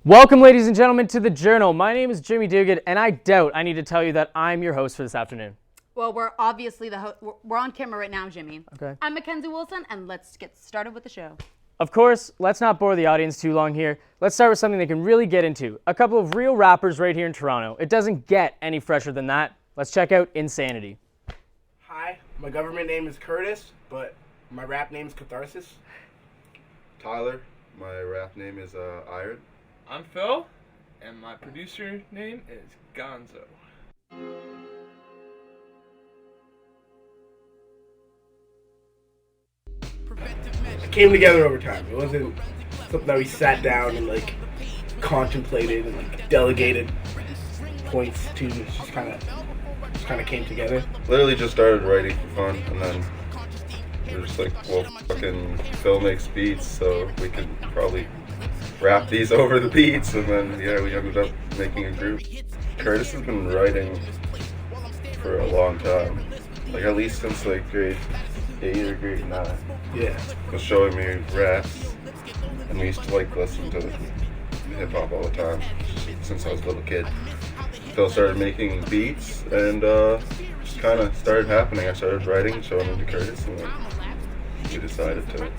Welcome, ladies and gentlemen, to The Journal. My name is Jimmy Duguid, and I doubt I need to tell you that I'm your host for this afternoon. Well, we're obviously we're on camera right now, Jimmy. Okay. I'm Mackenzie Wilson, and let's get started with the show. Of course, let's not bore the audience too long here. Let's start with something they can really get into. A couple of real rappers right here in Toronto. It doesn't get any fresher than that. Let's check out Insanity. Hi, my government name is Curtis, but my rap name is Catharsis. Tyler, my rap name is Iron. I'm Phil, and my producer name is Gonzo. It came together over time. It wasn't something that we sat down and contemplated and delegated points to. It just kind of came together. Literally just started writing for fun, and then we were just like, well, fucking Phil makes beats, so we could probably rap these over the beats, and then we ended up making a group. Curtis has been writing for a long time, at least since grade 8 or grade 9. Yeah. He was showing me raps, and we used to listen to hip hop all the time since I was a little kid. Phil started making beats, and just kind of started happening. I started writing, showing them to Curtis, and then we decided to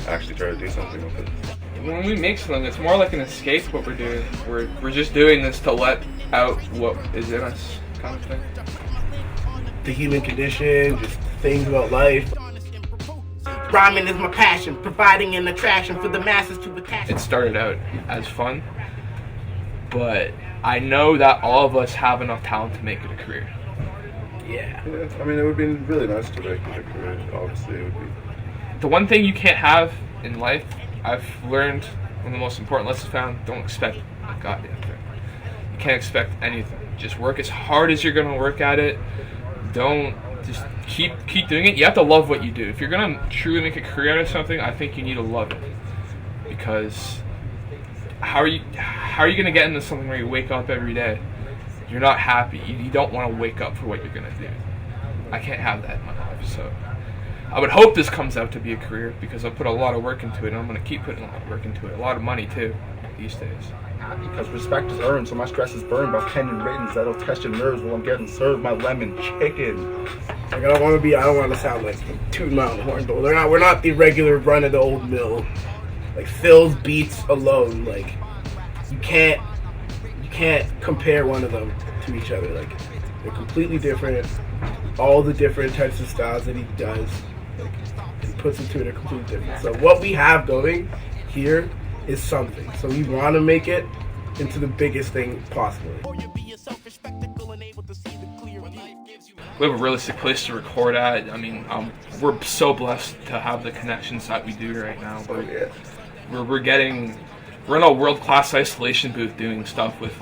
actually try to do something with it. When we make something, it's more like an escape. What we're doing, we're just doing this to let out what is in us, kind of thing. The human condition, just things about life. Rhyming is my passion, providing an attraction for the masses to attach. It started out as fun, but I know that all of us have enough talent to make it a career. Yeah. I mean, it would be really nice to make it a career. Obviously, it would be. The one thing you can't have in life, I've learned, one of the most important lessons found, don't expect a goddamn thing. You can't expect anything. Just work as hard as you're going to work at it. Don't just keep doing it. You have to love what you do. If you're going to truly make a career out of something, I think you need to love it. Because how are you going to get into something where you wake up every day? You're not happy. You don't want to wake up for what you're going to do. I can't have that in my life, so I would hope this comes out to be a career because I've put a lot of work into it, and I'm going to keep putting a lot of work into it. A lot of money, too, these days. Because respect is earned, so my stress is burned by pen and writtens that'll test your nerves while I'm getting served my lemon chicken. I don't want to sound like tooting my own horn, but we're not the regular run of the old mill. Phil's beats alone, you can't compare one of them to each other. They're completely different. All the different types of styles that he does, he puts into it are completely different. So what we have going here is something. So we want to make it into the biggest thing possible. We have a really sick place to record at. I mean, we're so blessed to have the connections that we do right now. We're in a world-class isolation booth doing stuff with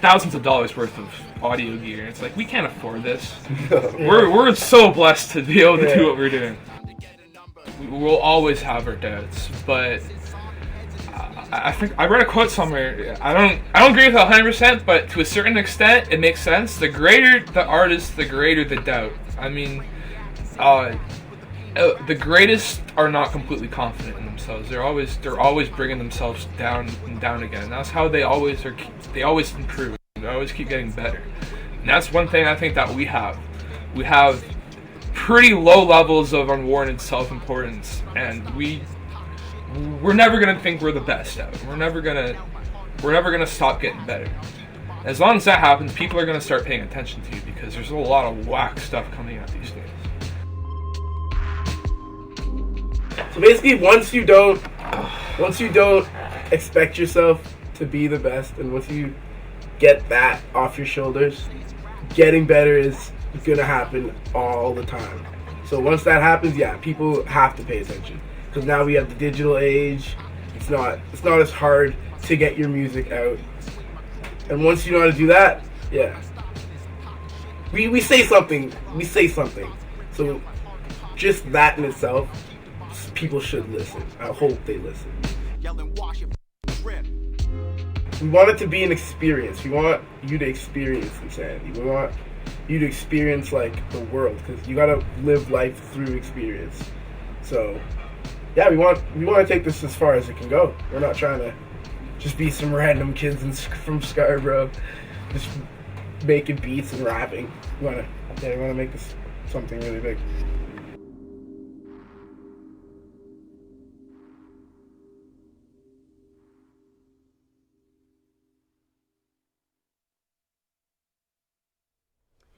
thousands of dollars worth of audio gear. It's we can't afford this. We're so blessed to be able to do what we're doing. We'll always have our doubts, but I think I read a quote somewhere. I don't agree with it 100%, but to a certain extent, it makes sense. The greater the artist, the greater the doubt. I mean, the greatest are not completely confident in themselves. They're always bringing themselves down and down again. And that's how they always are. They always improve. They always keep getting better. And that's one thing I think that we have. We have pretty low levels of unwarranted self-importance, and we're never gonna think we're the best at it. We're never gonna stop getting better. As long as that happens, people are gonna start paying attention to you because there's a lot of whack stuff coming out these days. So basically, once you don't expect yourself to be the best, and once you get that off your shoulders, getting better is gonna happen all the time. So once that happens, people have to pay attention because now we have the digital age. It's not as hard to get your music out, and once you know how to do that, we say something. So just that in itself, people should listen. I hope they listen. We want it to be an experience. We want you to experience insanity. We want you to experience the world, because you gotta live life through experience. So yeah, we want to take this as far as it can go. We're not trying to just be some random kids from Scarborough, just making beats and rapping. We want to make this something really big.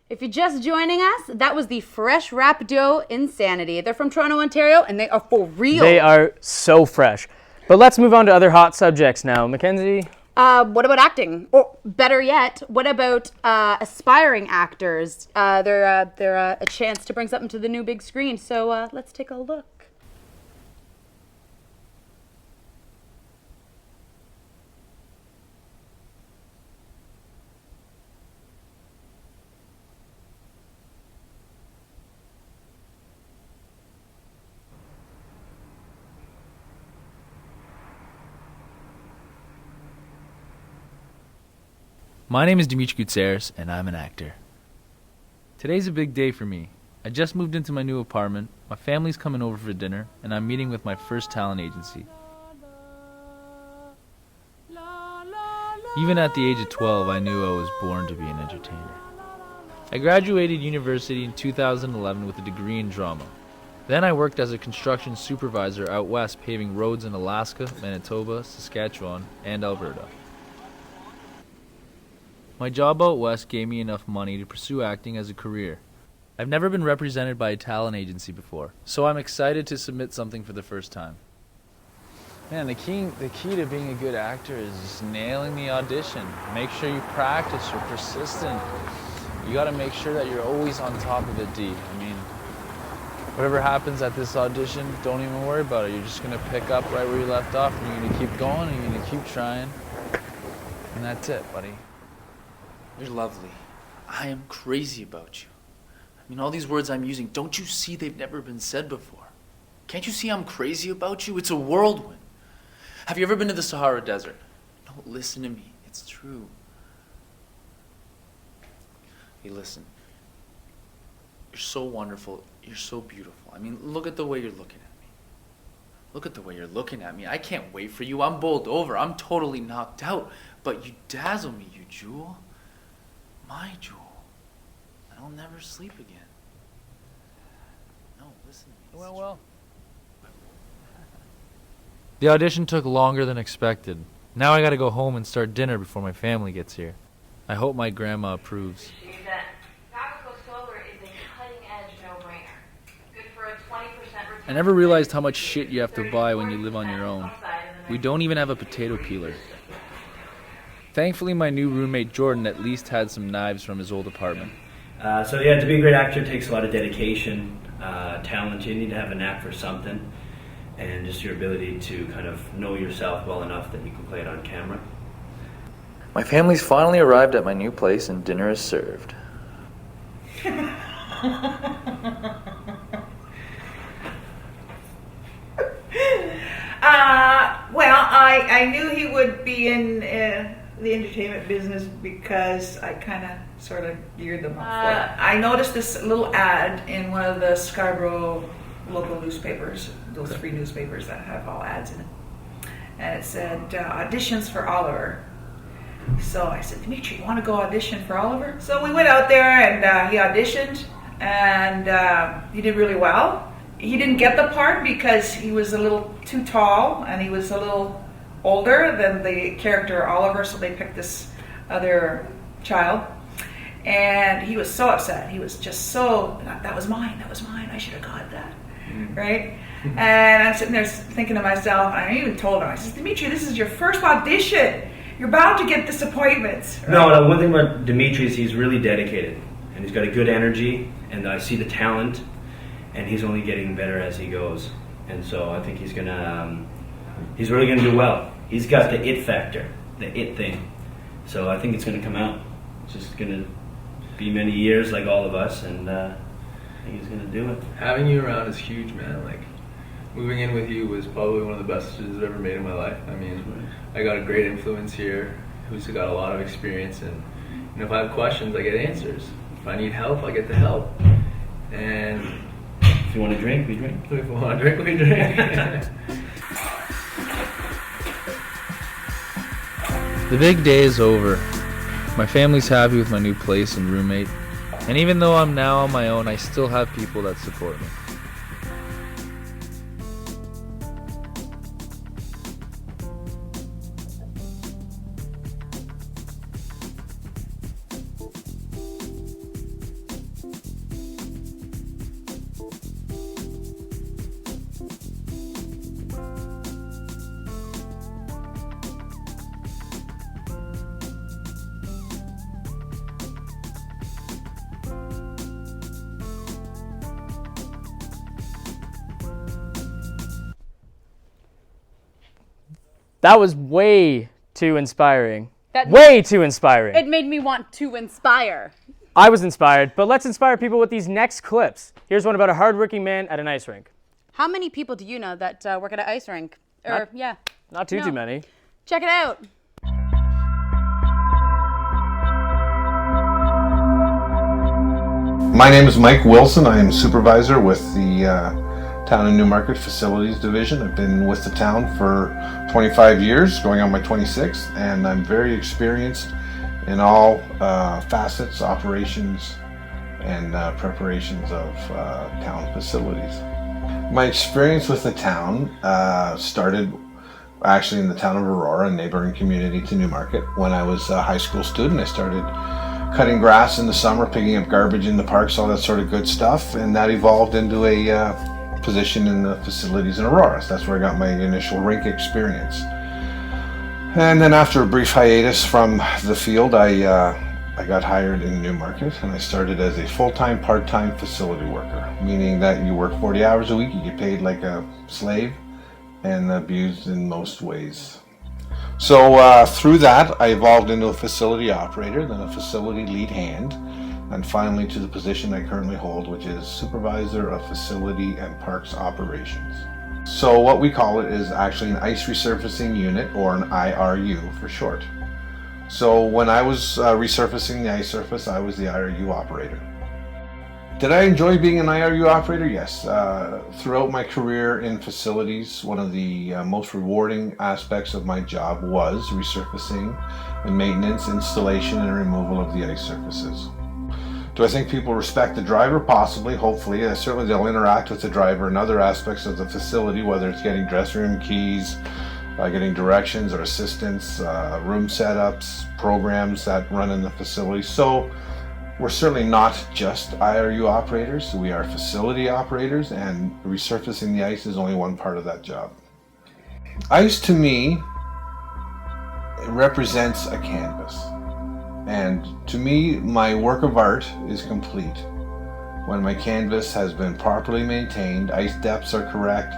If you're just joining us, that was the Fresh Rap Duo Insanity. They're from Toronto, Ontario, and they are for real. They are so fresh. But let's move on to other hot subjects now. Mackenzie? What about acting? Or better yet, what about aspiring actors? They're a chance to bring something to the new big screen. So let's take a look. My name is Dimitri Gutierrez, and I'm an actor. Today's a big day for me. I just moved into my new apartment, my family's coming over for dinner, and I'm meeting with my first talent agency. Even at the age of 12, I knew I was born to be an entertainer. I graduated university in 2011 with a degree in drama. Then I worked as a construction supervisor out west paving roads in Alaska, Manitoba, Saskatchewan, and Alberta. My job out west gave me enough money to pursue acting as a career. I've never been represented by a talent agency before, so I'm excited to submit something for the first time. Man, the key to being a good actor is just nailing the audition. Make sure you practice, you're persistent. You gotta make sure that you're always on top of it, D. I mean, whatever happens at this audition, don't even worry about it. You're just gonna pick up right where you left off, and you're gonna keep going, and you're gonna keep trying. And that's it, buddy. You're lovely. I am crazy about you. I mean, all these words I'm using, don't you see they've never been said before? Can't you see I'm crazy about you? It's a whirlwind. Have you ever been to the Sahara Desert? No, listen to me. It's true. Hey, listen. You're so wonderful. You're so beautiful. I mean, look at the way you're looking at me. Look at the way you're looking at me. I can't wait for you. I'm bowled over. I'm totally knocked out. But you dazzle me, you jewel. My jewel. I'll never sleep again. No, listen to me. Well. The audition took longer than expected. Now I gotta go home and start dinner before my family gets here. I hope my grandma approves. I never realized how much shit you have to buy when you live on your own. We don't even have a potato peeler. Thankfully, my new roommate Jordan at least had some knives from his old apartment. So yeah, to be a great actor takes a lot of dedication, talent. You need to have a knack for something, and just your ability to kind of know yourself well enough that you can play it on camera. My family's finally arrived at my new place and dinner is served. Well, I knew he would be in the entertainment business because I kind of sort of geared them up for it. I noticed this little ad in one of the Scarborough local newspapers, those free newspapers that have all ads in it. And it said, auditions for Oliver. So I said, Dimitri, you want to go audition for Oliver? So we went out there and he auditioned and he did really well. He didn't get the part because he was a little too tall and he was a little older than the character Oliver, so they picked this other child. And he was so upset. He was just so, that was mine, I should have got that, right? And I'm sitting there thinking to myself, and I even told him, I said, Dimitri, this is your first audition. You're bound to get disappointments. Right? No, one thing about Dimitri is he's really dedicated, and he's got a good energy, and I see the talent, and he's only getting better as he goes. And so I think he's really gonna do well. He's got the it factor, the it thing. So I think it's gonna come out. It's just gonna be many years like all of us, and I think he's gonna do it. Having you around is huge, man. Like, moving in with you was probably one of the best decisions I've ever made in my life. I mean, I got a great influence here who's got a lot of experience, and you know, if I have questions, I get answers. If I need help, I get the help. And If you want to drink, we drink. If we want to drink, we drink. The big day is over. My family's happy with my new place and roommate. And even though I'm now on my own, I still have people that support me. That was way too inspiring. That- Way too inspiring. It made me want to inspire. I was inspired, but let's inspire people with these next clips. Here's one about a hardworking man at an ice rink. How many people do you know that work at an ice rink? Or, yeah. Not too No. many. Check it out. My name is Mike Wilson. I am supervisor with the Town and Newmarket Facilities Division. I've been with the town for 25 years, going on my 26th, and I'm very experienced in all facets, operations, and preparations of town facilities. My experience with the town started actually in the town of Aurora, a neighboring community to Newmarket. When I was a high school student, I started cutting grass in the summer, picking up garbage in the parks, all that sort of good stuff, and that evolved into a position in the facilities in Aurora. So that's where I got my initial rink experience. And then after a brief hiatus from the field, I got hired in Newmarket, and I started as a full-time, part-time facility worker, meaning that you work 40 hours a week, you get paid like a slave, and abused in most ways. So through that, I evolved into a facility operator, then a facility lead hand, and finally to the position I currently hold, which is Supervisor of Facility and Parks Operations. So what we call it is actually an ice resurfacing unit, or an IRU for short. So when I was resurfacing the ice surface, I was the IRU operator. Did I enjoy being an IRU operator? Yes. Throughout my career in facilities, one of the most rewarding aspects of my job was resurfacing and maintenance, installation, and removal of the ice surfaces. Do I think people respect the driver? Possibly, hopefully. Certainly they'll interact with the driver in other aspects of the facility, whether it's getting dressing room keys, getting directions or assistance, room setups, programs that run in the facility. So we're certainly not just IRU operators. We are facility operators, and resurfacing the ice is only one part of that job. Ice to me, it represents a canvas. And to me, my work of art is complete when my canvas has been properly maintained, ice depths are correct,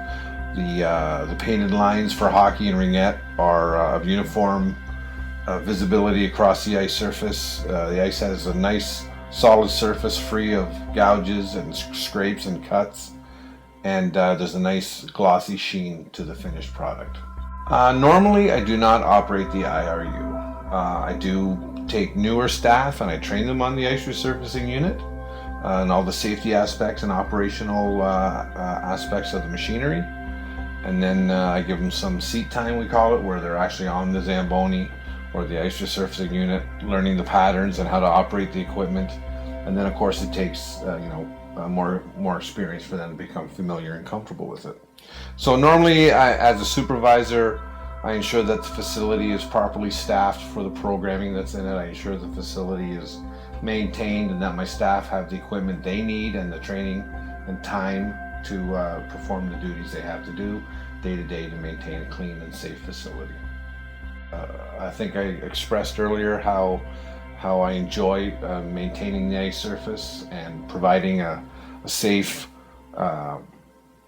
the painted lines for hockey and ringette are of uniform visibility across the ice surface. The ice has a nice solid surface free of gouges and scrapes and cuts, and there's a nice glossy sheen to the finished product. Normally I do not operate the IRU. I do take newer staff and I train them on the ice resurfacing unit and all the safety aspects and operational aspects of the machinery, and then I give them some seat time, we call it, where they're actually on the Zamboni or the ice resurfacing unit, learning the patterns and how to operate the equipment. And then of course it takes more experience for them to become familiar and comfortable with it. So normally as a supervisor, I ensure that the facility is properly staffed for the programming that's in it. I ensure the facility is maintained and that my staff have the equipment they need and the training and time to perform the duties they have to do day to day to maintain a clean and safe facility. I think I expressed earlier how I enjoy maintaining the ice surface and providing a safe,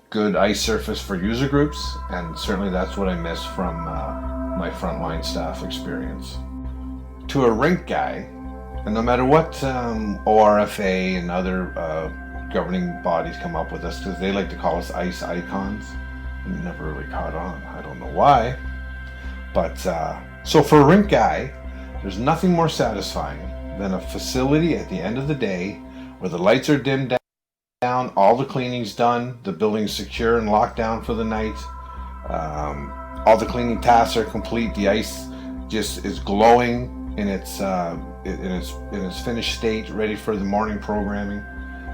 good ice surface for user groups, and certainly that's what I miss from my frontline staff experience. To a rink guy, and no matter what ORFA and other governing bodies come up with us, because they like to call us ice icons, and it never really caught on. I don't know why. But so for a rink guy, there's nothing more satisfying than a facility at the end of the day where the lights are dimmed down, town. All the cleaning's done. The building's secure and locked down for the night. All the cleaning tasks are complete. The ice just is glowing in its finished state, ready for the morning programming.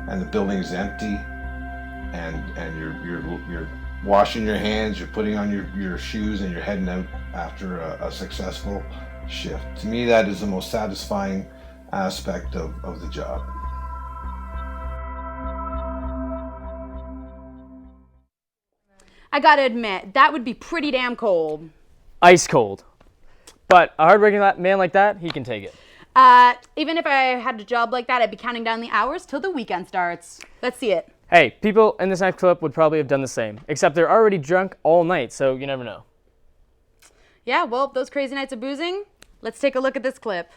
And the building's empty. And you're washing your hands. You're putting on your shoes, and you're heading out after a successful shift. To me, that is the most satisfying aspect of the job. I gotta admit, that would be pretty damn cold. Ice cold. But a hardworking man like that, he can take it. Even if I had a job like that, I'd be counting down the hours till the weekend starts. Let's see it. Hey, people in this next clip would probably have done the same, except they're already drunk all night, so you never know. Yeah, well, those crazy nights of boozing, let's take a look at this clip.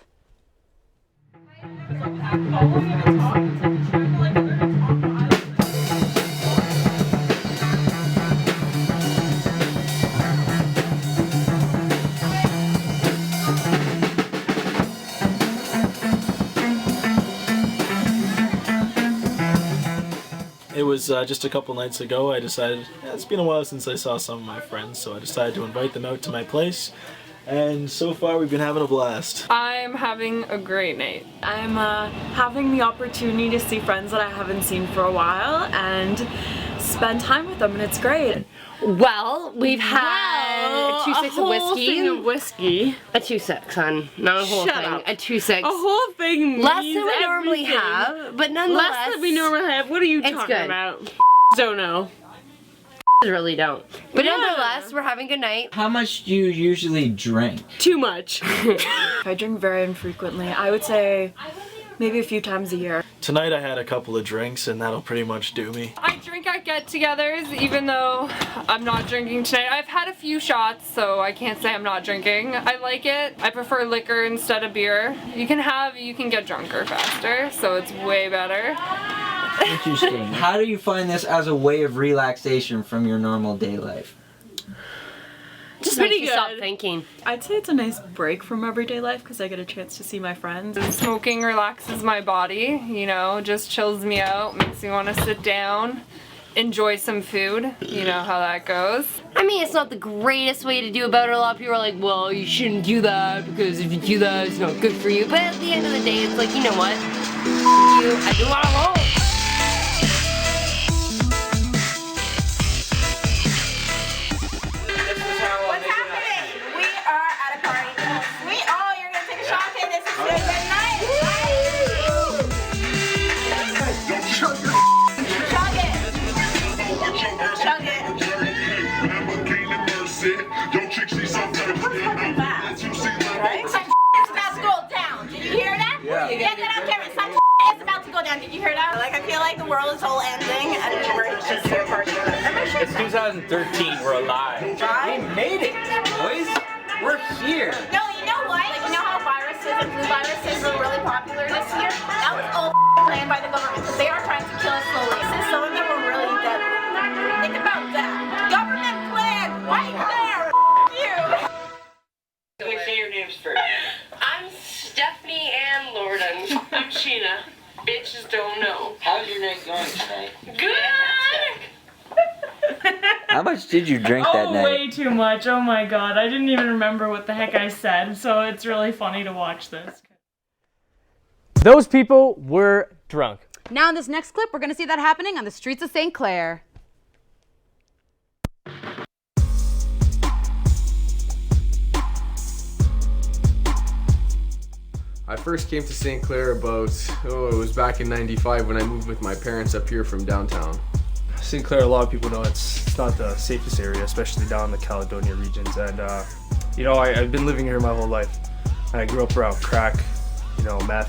It was just a couple nights ago. I decided, it's been a while since I saw some of my friends, so I decided to invite them out to my place. And so far, we've been having a blast. I'm having a great night. I'm having the opportunity to see friends that I haven't seen for a while and spend time with them, and it's great. Well, we've had 2 6 of whiskey. A whole thing of whiskey. A 2 6, hon. Not a whole Shut thing. up. A 2 6. A whole thing means less than we normally everything. have, but nonetheless. Less than we normally have. What are you talking good. about? Don't know. Really don't. But nonetheless, we're having a good night. How much do you usually drink? Too much. I drink very infrequently. I would say maybe a few times a year. Tonight I had a couple of drinks, and that'll pretty much do me. I drink at get-togethers, even though I'm not drinking tonight. I've had a few shots, so I can't say I'm not drinking. I like it. I prefer liquor instead of beer. You can get drunker faster, so it's way better. Interesting. How do you find this as a way of relaxation from your normal day life? Just pretty makes you good. stop thinking. I'd say it's a nice break from everyday life because I get a chance to see my friends. Smoking relaxes my body, you know, just chills me out, makes me want to sit down, enjoy some food. You know how that goes. I mean, it's not the greatest way to do about it. A lot of people are like, well, you shouldn't do that because if you do that, it's not good for you. But at the end of the day, it's like, you know what? You, I do what I want. Did you hear that? Like, I feel like the world is all ending and we're just here partying. It's 2013, we're alive. Right? We made it, boys. We're here. No, you know what? Like, you know how viruses and flu viruses were really popular this year? That was all planned by the government because they are trying to kill us slowly. Since some of them were really dead. Think about that. Government plan right there. You. Can we say your names first? I'm Stephanie Ann Lorden. I'm Sheena. Bitches don't know. How's your night going tonight? Good! How much did you drink that night? Way too much. Oh my god. I didn't even remember what the heck I said, so it's really funny to watch this. Those people were drunk. Now in this next clip, we're going to see that happening on the streets of St. Clair. I first came to St. Clair about, it was back in '95 when I moved with my parents up here from downtown. St. Clair, a lot of people know it's not the safest area, especially down in the Caledonia regions. And, you know, I've been living here my whole life. I grew up around crack, you know, meth.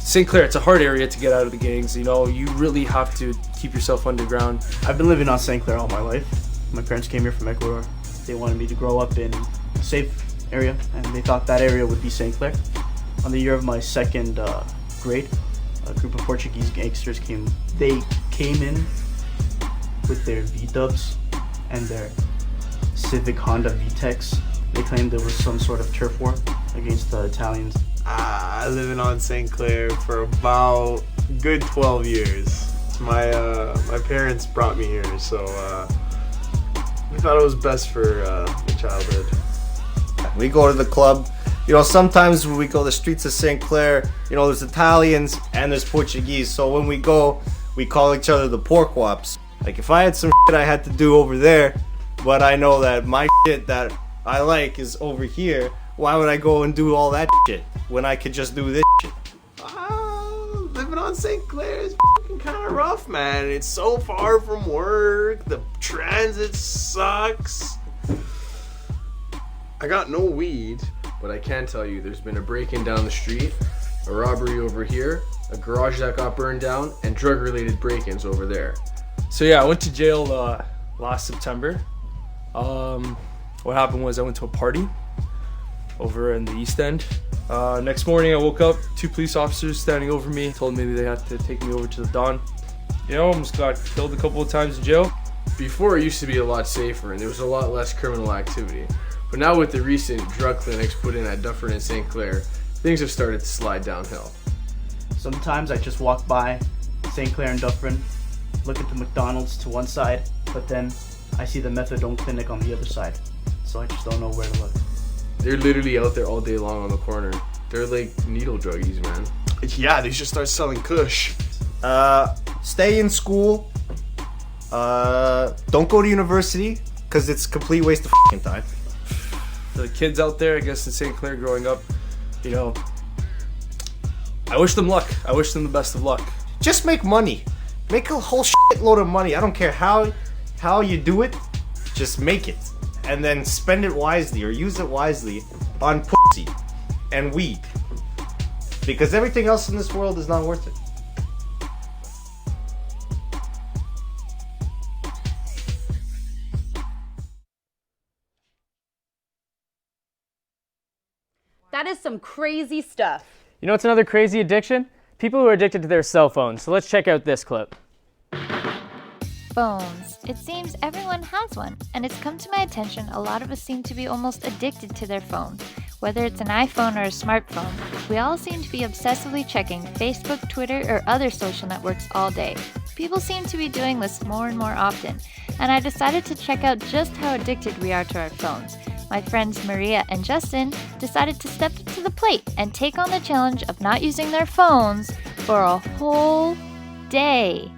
St. Clair, it's a hard area to get out of the gangs. You know, you really have to keep yourself underground. I've been living on St. Clair all my life. My parents came here from Ecuador. They wanted me to grow up in a safe area, and they thought that area would be St. Clair. On the year of my second grade, a group of Portuguese gangsters came in with their V-dubs and their Civic Honda VTECs. They claimed there was some sort of turf war against the Italians. I living on St. Clair for about good 12 years. My parents brought me here, so we thought it was best for the childhood. We go to the club. You know, sometimes when we go to the streets of St. Clair, you know, there's Italians and there's Portuguese. So when we go, we call each other the pork wops. Like if I had some shit I had to do over there, but I know that my shit that I like is over here, why would I go and do all that shit when I could just do this shit? Living on St. Clair is kind of rough, man. It's so far from work. The transit sucks. I got no weed, but I can tell you there's been a break-in down the street, a robbery over here, a garage that got burned down, and drug-related break-ins over there. So yeah, I went to jail last September. What happened was I went to a party over in the East End. Next morning I woke up, 2 police officers standing over me, told me they had to take me over to the Don. You know, almost got killed a couple of times in jail. Before it used to be a lot safer and there was a lot less criminal activity. But now with the recent drug clinics put in at Dufferin and St. Clair, things have started to slide downhill. Sometimes I just walk by St. Clair and Dufferin, look at the McDonald's to one side, but then I see the methadone clinic on the other side. So I just don't know where to look. They're literally out there all day long on the corner. They're like needle druggies, man. Yeah, they should start selling kush. Stay in school. Don't go to university, because it's a complete waste of f***ing time. For the kids out there, I guess in St. Clair growing up, you know, I wish them luck. I wish them the best of luck. Just make money. Make a whole shitload of money. I don't care how you do it. Just make it. And then spend it wisely or use it wisely on pussy and weed. Because everything else in this world is not worth it. That is some crazy stuff. You know what's another crazy addiction? People who are addicted to their cell phones. So let's check out this clip. Phones. It seems everyone has one, and it's come to my attention a lot of us seem to be almost addicted to their phone. Whether it's an iPhone or a smartphone, we all seem to be obsessively checking Facebook, Twitter, or other social networks all day. People seem to be doing this more and more often, and I decided to check out just how addicted we are to our phones. My friends Maria and Justin decided to step up to the plate and take on the challenge of not using their phones for a whole day.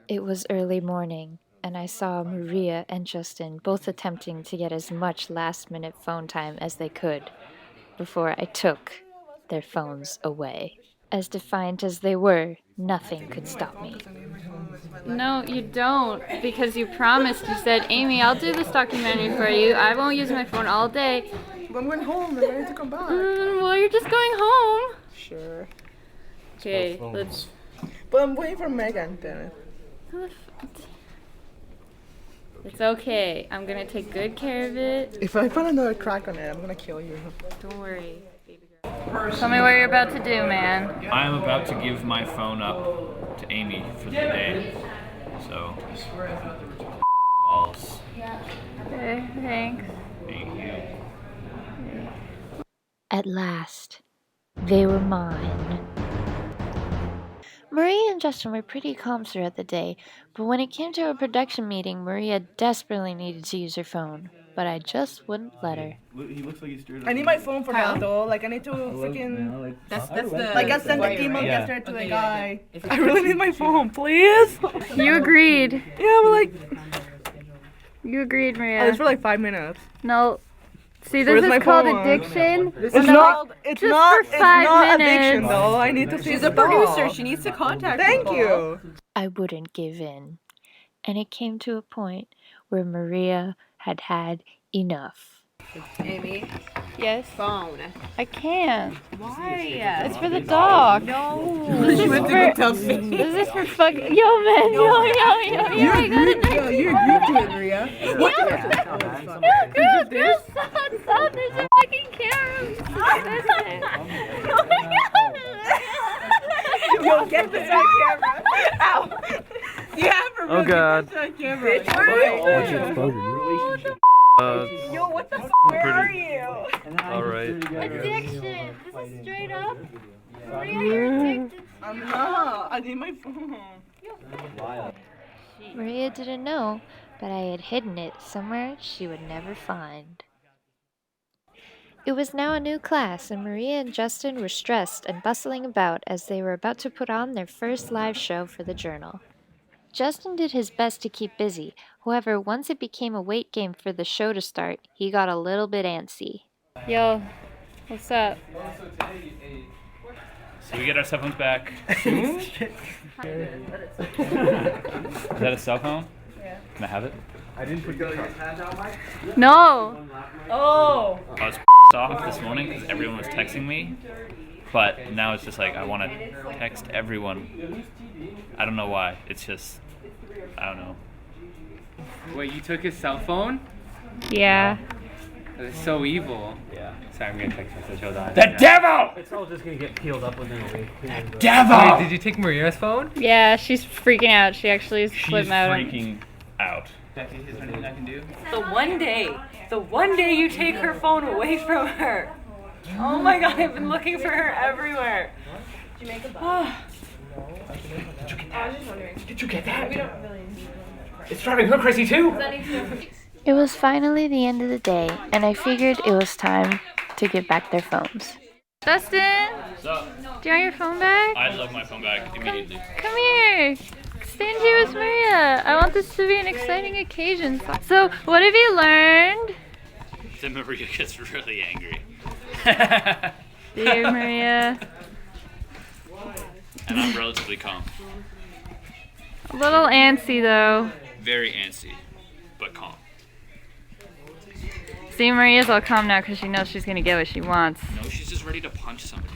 It was early morning, and I saw Maria and Justin both attempting to get as much last-minute phone time as they could before I took their phones away. As defiant as they were, nothing could stop me. No, you don't, because you promised. You said, Amy, I'll do this documentary for you. I won't use my phone all day. But I'm going home. I'm ready to come back. Well, you're just going home. Sure. Okay, let's... But I'm waiting for Megan, damn it. It's okay. I'm gonna take good care of it. If I find another crack on it, I'm gonna kill you. Don't worry, baby girl. Tell me what you're about to do, man. I'm about to give my phone up to Amy for the day. So, balls. Okay, thanks. Thank you. At last, they were mine. Maria and Justin were pretty calm throughout the day, but when it came to a production meeting, Maria desperately needed to use her phone, but I just wouldn't let her. He looks like he's I need my phone for that though. Like I need to freaking. That's the. Like I sent an email yesterday to the guy. I really need my phone, please. You agreed. Yeah, but like. You agreed, Maria. Oh, it's for like 5 minutes. No. See, this Where's is my called phone? addiction. It's not. It's just not. for It's 5 not minutes. addiction though. I need to see. She's the a producer. dog. She needs to contact Thank people. you. I wouldn't give in, and it came to a point where Maria had had enough. Amy. Yes. Phone. I can't. Why? It's for the dog. No. She went to go tell me. This is for fuck. Yo, man. Yo. I got it. You agreed to it, Maria. What? Girl, stop. There's a fucking camera. Yo, get this on camera. Ow. You have a Oh, God. on camera. Yo, what the f***? Where are you? Alright. Addiction. This is straight up. I'm not. I need my phone. Maria didn't know, but I had hidden it somewhere she would never find. It was now a new class, and Maria and Justin were stressed and bustling about as they were about to put on their first live show for the journal. Justin did his best to keep busy. However, once it became a wait game for the show to start, he got a little bit antsy. Yo, what's up? So we get our cell phones back soon? Is that a cell phone? Yeah. Can I have it? I didn't put your No. Oh. I was off this morning because everyone was texting me, but now it's just like I want to text everyone. I don't know why. It's just, I don't know. Wait, you took his cell phone? Yeah. That's so evil. Yeah. Sorry, I'm gonna text message. Hold on. The devil! It's all just gonna get peeled up within a week. Devil! Wait, did you take Maria's phone? Yeah, she's freaking out. She actually is She's flipping out. freaking out. Becky, is there anything I can do? The one day you take her phone away from her. Oh my god, I've been looking for her everywhere. Did you make a Oh. Did you get that? It's driving her crazy too. It was finally the end of the day, and I figured it was time to give back their phones. Justin, What's up? do you want your phone back? I'd love my phone back immediately. Come here. Stand here with Maria. I want this to be an exciting occasion. So, what have you learned? Then Maria gets really angry. Dear Maria. And I'm relatively calm. A little antsy though. Very antsy, but calm. See, Maria's all calm now because she knows she's gonna get what she wants. No, she's just ready to punch somebody.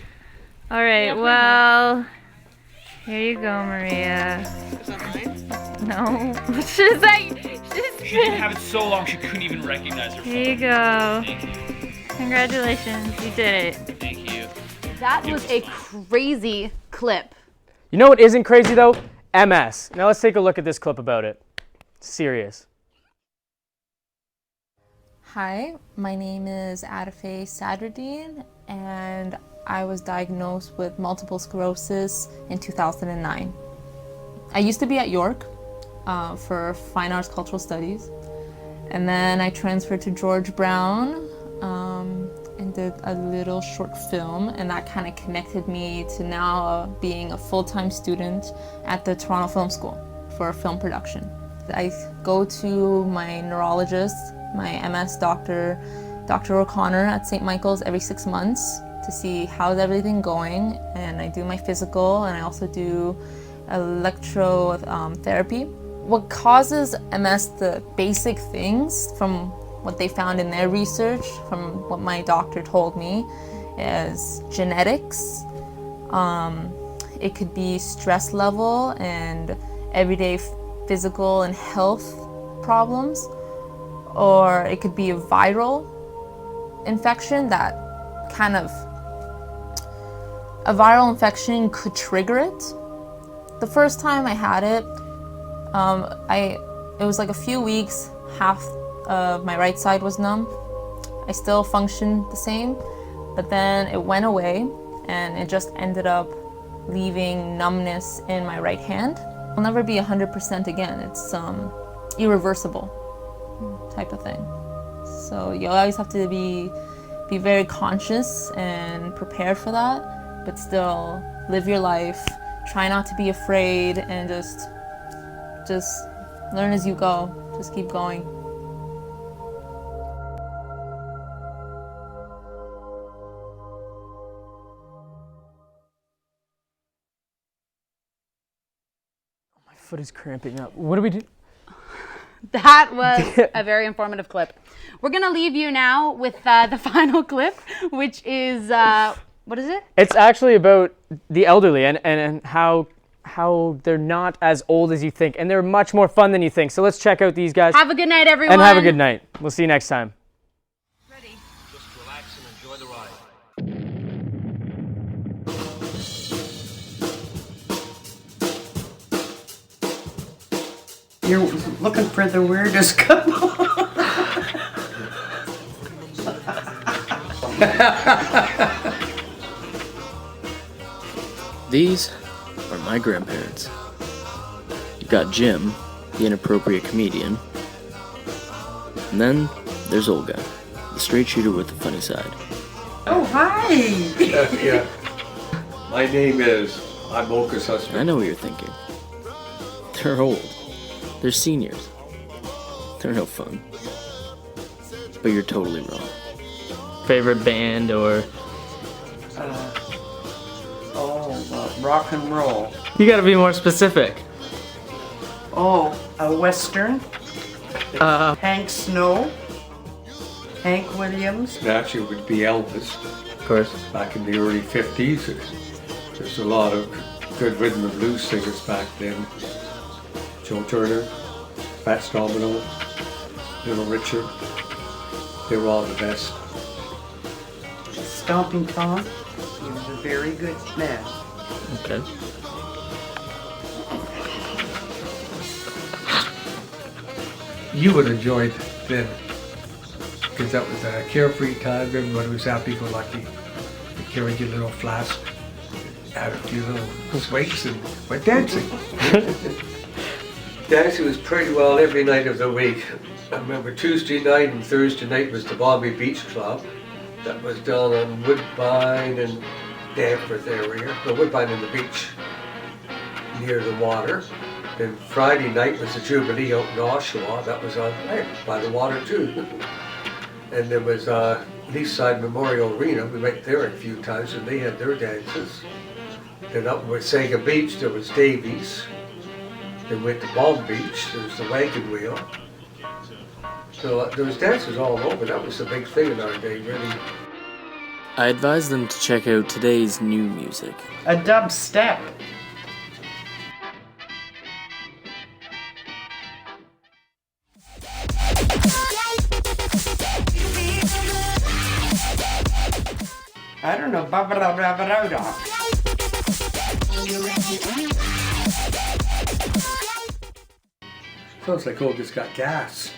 All right, well, here you go, Maria. Is that mine? No, she's like, She didn't have it so long she couldn't even recognize her phone. Here you go. Thank you. Congratulations, you did it. Thank you. That was a crazy clip. You know what isn't crazy though? MS. Now let's take a look at this clip about it. Serious. Hi, my name is Adafe Sadruddin, and I was diagnosed with multiple sclerosis in 2009. I used to be at York for Fine Arts Cultural Studies, and then I transferred to George Brown and did a little short film, and that kind of connected me to now being a full-time student at the Toronto Film School for film production. I go to my neurologist, my MS doctor, Dr. O'Connor at St. Michael's every 6 months to see how's everything going, and I do my physical, and I also do electrotherapy. What causes MS, the basic things from what they found in their research, from what my doctor told me, is genetics. It could be stress level and everyday physical and health problems, or it could be a viral infection that a viral infection could trigger it. The first time I had it, it was like a few weeks, half of my right side was numb. I still functioned the same, but then it went away and it just ended up leaving numbness in my right hand. I'll never be 100% again. It's irreversible type of thing. So you always have to be very conscious and prepared for that, but still live your life. Try not to be afraid and just learn as you go. Just keep going. My foot is cramping up. What do we do? That was a very informative clip. We're going to leave you now with the final clip, which is, what is it? It's actually about the elderly and how they're not as old as you think, and they're much more fun than you think. So let's check out these guys. Have a good night, everyone. And have a good night. We'll see you next time. Just relax and enjoy the ride. You're looking for the weirdest couple. These are my grandparents. You've got Jim, the inappropriate comedian. And then there's Olga, the straight shooter with the funny side. Oh, hi! Yeah. My name is, I'm Olga's husband. I know what you're thinking. They're old. They're seniors. They're no fun. But you're totally wrong. Favorite band or... Rock and roll. You gotta be more specific. Oh, a Western. Hank Snow. Hank Williams. Actually, it would be Elvis. Of course. Back in the early 50s, there's a lot of good rhythm and blues singers back then. Joe Turner, Fats Domino, Little Richard. They were all the best. Stomping Tom. He was a very good man. Okay. You would enjoy it then, because that was a carefree time. Everybody was happy-go-lucky. They carried your little flask, had a few little swings, and went dancing. Dancing was pretty well every night of the week. I remember Tuesday night and Thursday night was the Bombay Beach Club. That was down on Woodbine and Danforth area. The Woodbine and the beach, near the water. Then Friday night was the Jubilee out in Oshawa. That was on by the water too. And there was Leaside Memorial Arena. We went there a few times and they had their dances. Then up with Sega Beach there was Davies. Then went to Palm Beach. There was the Wagon Wheel. So there was dances all over. That was the big thing in our day, really. I advise them to check out today's new music. A dubstep. I don't know. Sounds like Olga's got gas.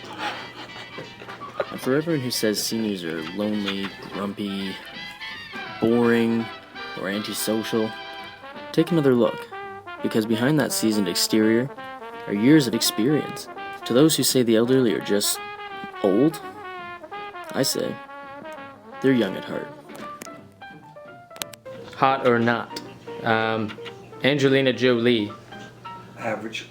And for everyone who says seniors are lonely, grumpy, boring, or antisocial, take another look, because behind that seasoned exterior are years of experience. To those who say the elderly are just old, I say they're young at heart. Hot or not, Angelina Jolie. Average.